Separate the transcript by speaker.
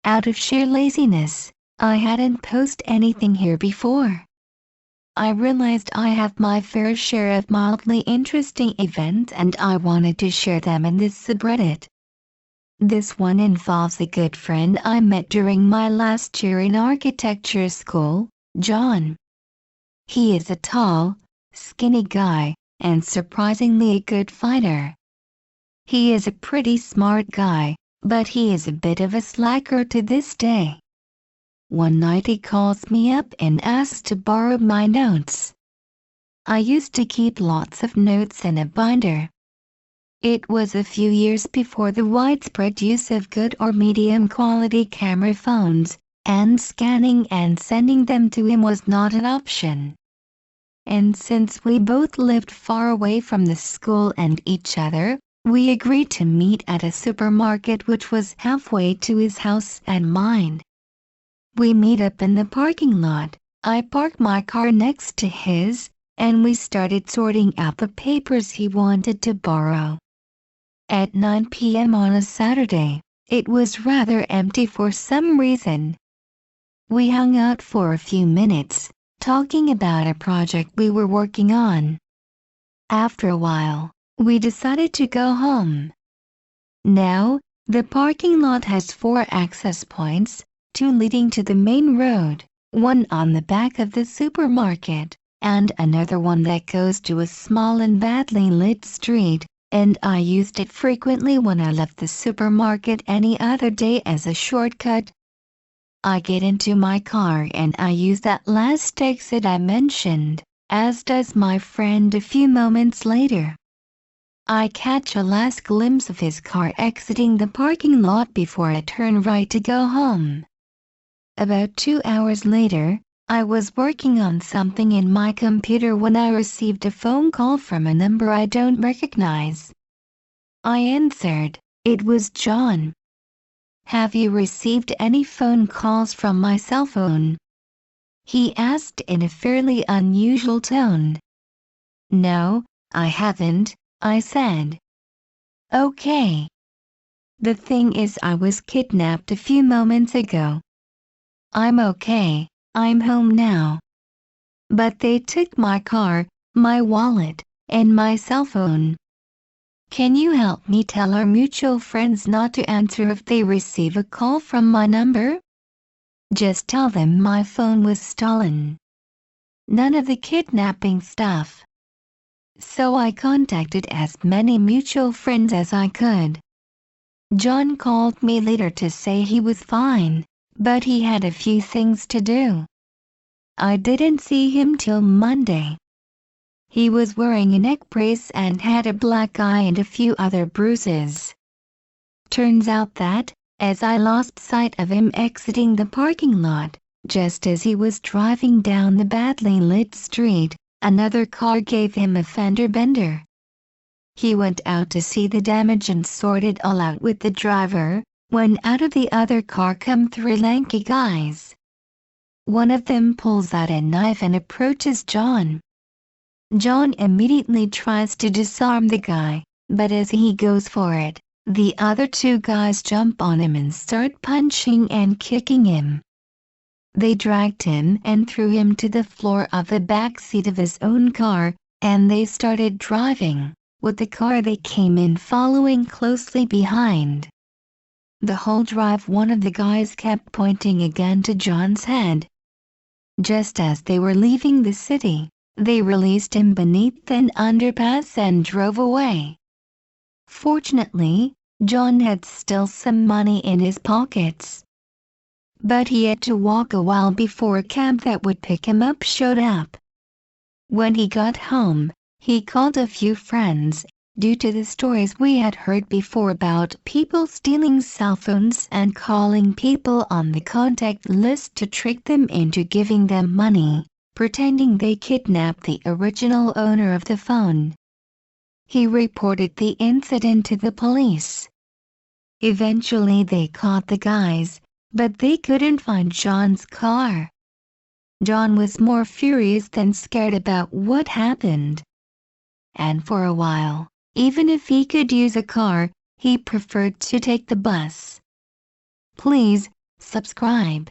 Speaker 1: Out of sheer laziness, I hadn't posted anything here before. I realized I have my fair share of mildly interesting events and I wanted to share them in this subreddit. This one involves a good friend I met during my last year in architecture school, John. He is a tall, skinny guy, and surprisingly a good fighter. He is a pretty smart guy, but he is a bit of a slacker to this day. One night he calls me up and asks to borrow my notes. I used to keep lots of notes in a binder. It was a few years before the widespread use of good or medium quality camera phones, and scanning and sending them to him was not an option. And since we both lived far away from the school and each other, we agreed to meet at a supermarket which was halfway to his house and mine. We meet up in the parking lot. I park my car next to his, and we started sorting out the papers he wanted to borrow. At 9 p.m. on a Saturday, it was rather empty for some reason. We hung out for a few minutes, talking about a project we were working on. After a while, we decided to go home. Now, the parking lot has 4 access points, 2 leading to the main road, 1 on the back of the supermarket, and another one that goes to a small and badly lit street, and I used it frequently when I left the supermarket any other day as a shortcut. I get into my car and I use that last exit I mentioned, as does my friend a few moments later. I catch a last glimpse of his car exiting the parking lot before I turn right to go home. About 2 hours later, I was working on something in my computer when I received a phone call from a number I don't recognize. I answered. It was John. "Have you received any phone calls from my cell phone?" he asked in a fairly unusual tone. "No, I haven't," I said. "Okay. The thing is I was kidnapped a few moments ago. I'm okay. I'm home now. But they took my car, my wallet, and my cell phone. Can you help me tell our mutual friends not to answer if they receive a call from my number? Just tell them my phone was stolen. None of the kidnapping stuff." So I contacted as many mutual friends as I could. John called me later to say he was fine, but he had a few things to do. I didn't see him till Monday. He was wearing a neck brace and had a black eye and a few other bruises. Turns out that, as I lost sight of him exiting the parking lot, just as he was driving down the badly lit street, another car gave him a fender bender. He went out to see the damage and sorted all out with the driver, when out of the other car come 3 lanky guys. One of them pulls out a knife and approaches John. John immediately tries to disarm the guy, but as he goes for it, the other 2 guys jump on him and start punching and kicking him. They dragged him and threw him to the floor of the back seat of his own car, and they started driving, with the car they came in following closely behind. The whole drive one of the guys kept pointing a gun to John's head. Just as they were leaving the city, they released him beneath an underpass and drove away. Fortunately, John had still some money in his pockets. But he had to walk a while before a cab that would pick him up showed up. When he got home, he called a few friends, due to the stories we had heard before about people stealing cell phones and calling people on the contact list to trick them into giving them money, pretending they kidnapped the original owner of the phone. He reported the incident to the police. Eventually they caught the guys, but they couldn't find John's car. John was more furious than scared about what happened. And for a while, even if he could use a car, he preferred to take the bus. Please, Subscribe.